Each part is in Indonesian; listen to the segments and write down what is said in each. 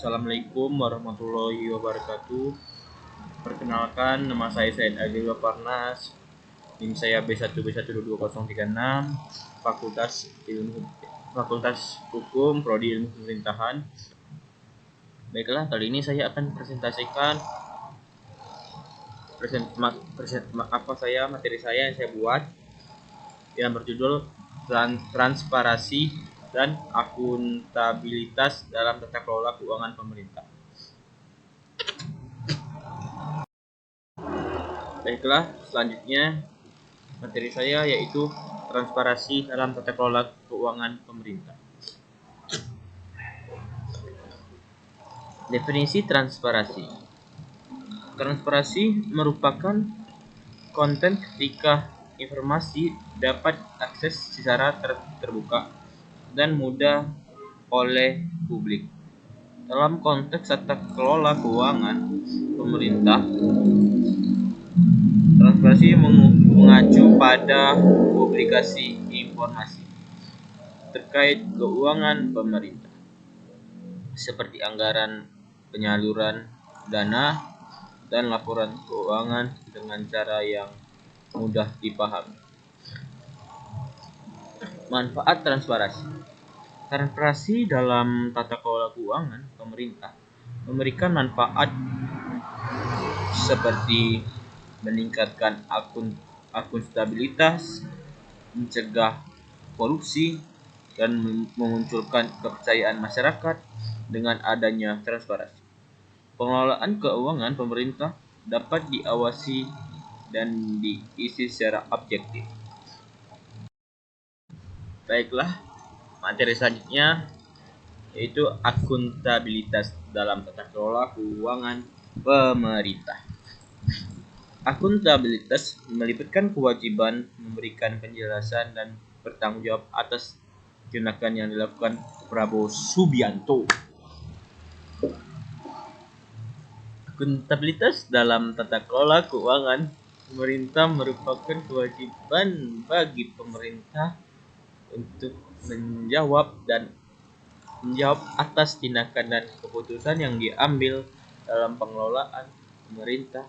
Assalamualaikum warahmatullahi wabarakatuh. Perkenalkan, nama saya Said Agil Parnas. NIM saya B1B12036, Fakultas Hukum, Prodi Ilmu Pemerintahan. Baiklah, kali ini saya akan presentasikan materi saya yang saya buat yang berjudul Transparansi dan Akuntabilitas dalam Tata Kelola Keuangan Pemerintah. Baiklah, selanjutnya materi saya yaitu transparansi dalam tata kelola keuangan pemerintah. Definisi transparansi. Transparansi merupakan konten ketika informasi dapat akses secara terbuka dan mudah oleh publik. Dalam konteks tata kelola keuangan pemerintah, transparansi mengacu pada publikasi informasi terkait keuangan pemerintah, seperti anggaran, penyaluran dana, dan laporan keuangan dengan cara yang mudah dipahami. Manfaat transparansi. Transparansi dalam tata kelola keuangan pemerintah memberikan manfaat seperti meningkatkan akuntabilitas, mencegah korupsi, dan memunculkan kepercayaan masyarakat dengan adanya transparansi. Pengelolaan keuangan pemerintah dapat diawasi dan diisi secara objektif. Baiklah, materi selanjutnya yaitu akuntabilitas dalam tata kelola keuangan pemerintah. Akuntabilitas melibatkan kewajiban memberikan penjelasan dan bertanggung jawab atas tindakan yang dilakukan Prabowo Subianto. Akuntabilitas dalam tata kelola keuangan pemerintah merupakan kewajiban bagi pemerintah untuk menjawab atas tindakan dan keputusan yang diambil dalam pengelolaan pemerintah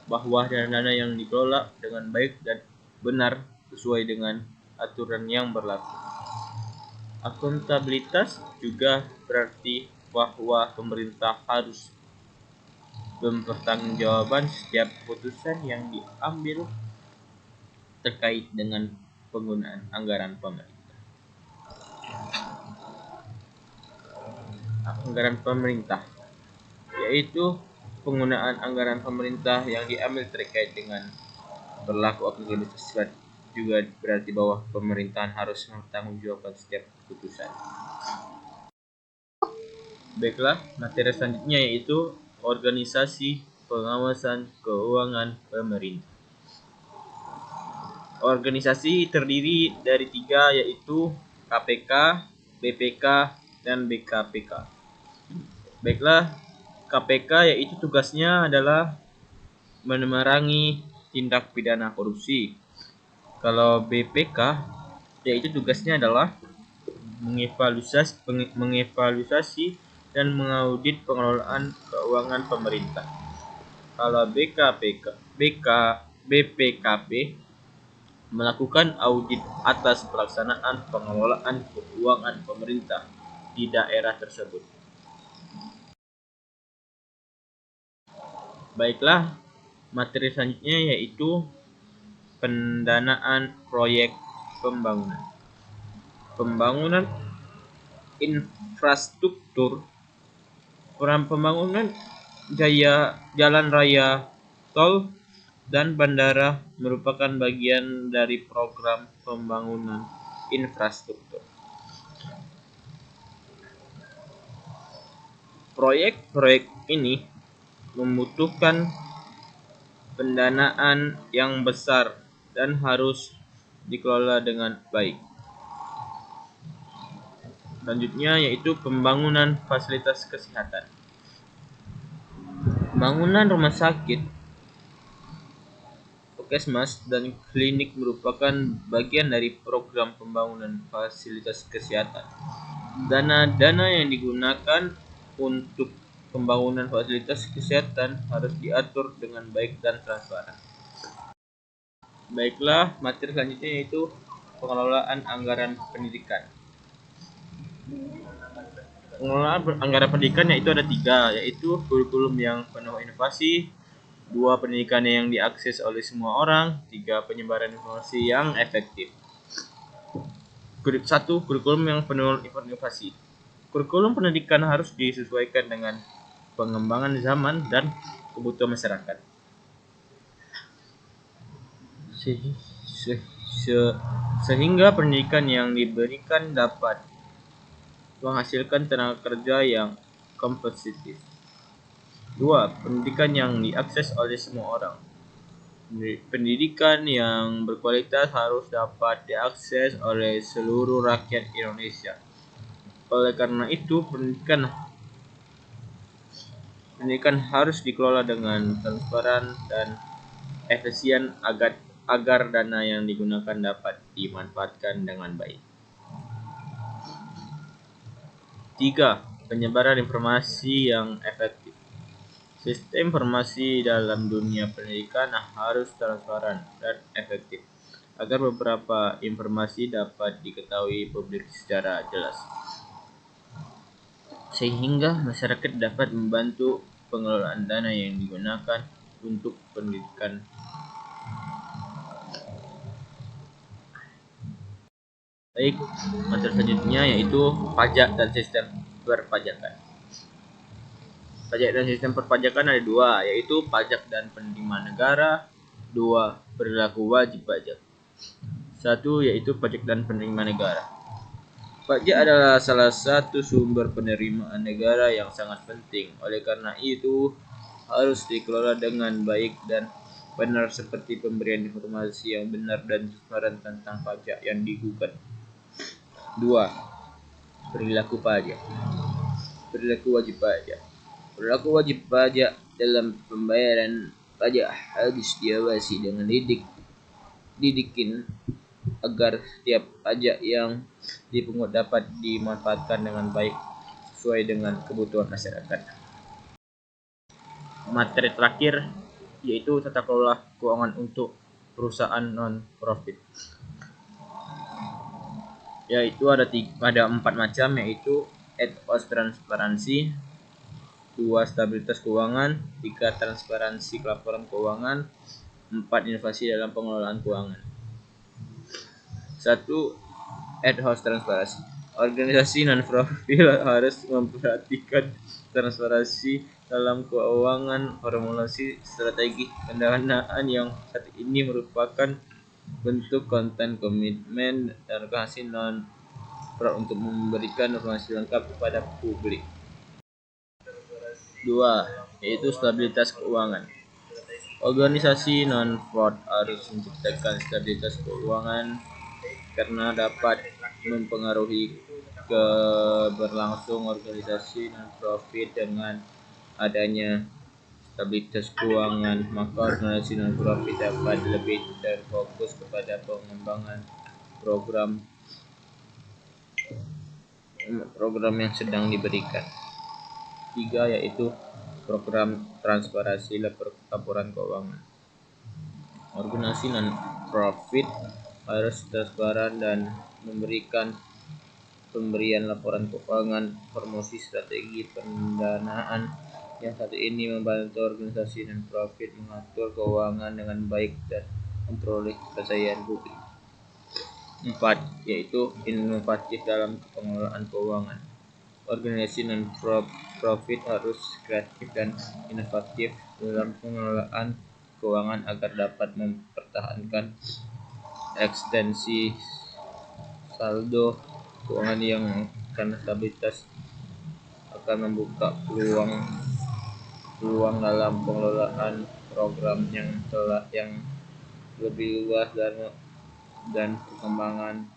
bahwa dana-dana yang dikelola dengan baik dan benar sesuai dengan aturan yang berlaku. Akuntabilitas juga berarti bahwa pemerintah harus mempertanggungjawabkan setiap keputusan yang diambil terkait dengan penggunaan anggaran pemerintah. Anggaran pemerintah yaitu penggunaan anggaran pemerintah yang diambil terkait dengan berlaku akuntabilitas, juga berarti bahwa pemerintahan harus mempertanggungjawabkan setiap keputusan. Baiklah, materi selanjutnya yaitu organisasi pengawasan keuangan pemerintah. Organisasi terdiri dari 3 yaitu KPK, BPK, dan BKPK. Baiklah, KPK yaitu tugasnya adalah memerangi tindak pidana korupsi. Kalau BPK yaitu tugasnya adalah mengevaluasi dan mengaudit pengelolaan keuangan pemerintah. Kalau BPKP melakukan audit atas pelaksanaan pengelolaan keuangan pemerintah di daerah tersebut. Baiklah, materi selanjutnya yaitu pendanaan proyek pembangunan. Pembangunan infrastruktur, pembangunan jalan raya, tol, dan bandara merupakan bagian dari program pembangunan infrastruktur. Proyek-proyek ini membutuhkan pendanaan yang besar dan harus dikelola dengan baik. Selanjutnya yaitu pembangunan fasilitas kesehatan. Pembangunan rumah sakit, Puskesmas dan klinik merupakan bagian dari program pembangunan fasilitas kesehatan. Dana-dana yang digunakan untuk pembangunan fasilitas kesehatan harus diatur dengan baik dan transparan. Baiklah, materi selanjutnya yaitu pengelolaan anggaran pendidikan. Pengelolaan anggaran pendidikan yaitu ada 3, yaitu kurikulum yang penuh inovasi, 2 pendidikan yang diakses oleh semua orang, 3 penyebaran informasi yang efektif. 1. Kurikulum yang penuh inovasi. Kurikulum pendidikan harus disesuaikan dengan pengembangan zaman dan kebutuhan masyarakat. Sehingga pendidikan yang diberikan dapat menghasilkan tenaga kerja yang kompetitif. 2. Pendidikan yang diakses oleh semua orang. Pendidikan yang berkualitas harus dapat diakses oleh seluruh rakyat Indonesia. Oleh karena itu, pendidikan harus dikelola dengan transparan dan efisien agar dana yang digunakan dapat dimanfaatkan dengan baik. 3. Penyebaran informasi yang efektif. Sistem informasi dalam dunia pendidikan harus transparan dan efektif agar beberapa informasi dapat diketahui publik secara jelas, sehingga masyarakat dapat membantu pengelolaan dana yang digunakan untuk pendidikan. Baik, materi selanjutnya yaitu pajak dan sistem perpajakan. Pajak dan sistem perpajakan ada 2, yaitu pajak dan penerimaan negara, 2 perilaku wajib pajak. 1 yaitu pajak dan penerimaan negara. Pajak adalah salah satu sumber penerimaan negara yang sangat penting. Oleh karena itu, harus dikelola dengan baik dan benar seperti pemberian informasi yang benar dan transparan tentang pajak yang digugat. 2. Perilaku pajak. Perilaku wajib pajak. Perilaku wajib pajak dalam pembayaran pajak harus diawasi dengan didikin agar setiap pajak yang dipungut dapat dimanfaatkan dengan baik sesuai dengan kebutuhan masyarakat. Materi terakhir yaitu tata kelola keuangan untuk perusahaan non-profit. Yaitu ada 4 macam, yaitu ad hoc transparansi, 2 stabilitas keuangan, 3 transparansi laporan keuangan, 4 inovasi dalam pengelolaan keuangan. 1. Ad hoc transparansi. Organisasi non-profit harus memperhatikan transparansi dalam keuangan. Formulasi strategi pendanaan yang saat ini merupakan bentuk konten komitmen dan organisasi non-profit untuk memberikan informasi lengkap kepada publik. 2. Yaitu stabilitas keuangan. Organisasi non-profit harus menciptakan stabilitas keuangan karena dapat mempengaruhi keberlangsungan organisasi non-profit. Dengan adanya stabilitas keuangan, maka organisasi non-profit dapat lebih terfokus kepada pengembangan program yang sedang diberikan. 3. Yaitu program transparansi laporan keuangan. Organisasi non-profit harus transparan dan memberikan pemberian laporan keuangan. Promosi strategi pendanaan yang saat ini membantu organisasi non-profit mengatur keuangan dengan baik dan memperoleh kepercayaan publik. 4. Yaitu inovatif dalam pengelolaan keuangan. Organisasi non-profit harus kreatif dan inovatif dalam pengelolaan keuangan agar dapat mempertahankan ekstensi saldo keuangan yang karena stabilitas akan membuka peluang dalam pengelolaan program yang lebih luas dan perkembangan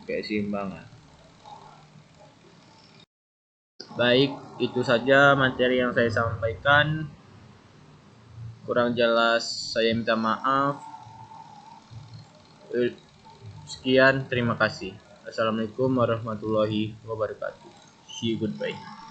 keseimbangan. Baik, itu saja materi yang saya sampaikan. Kurang jelas saya minta maaf. Sekian, terima kasih. Assalamualaikum warahmatullahi wabarakatuh. See you, goodbye.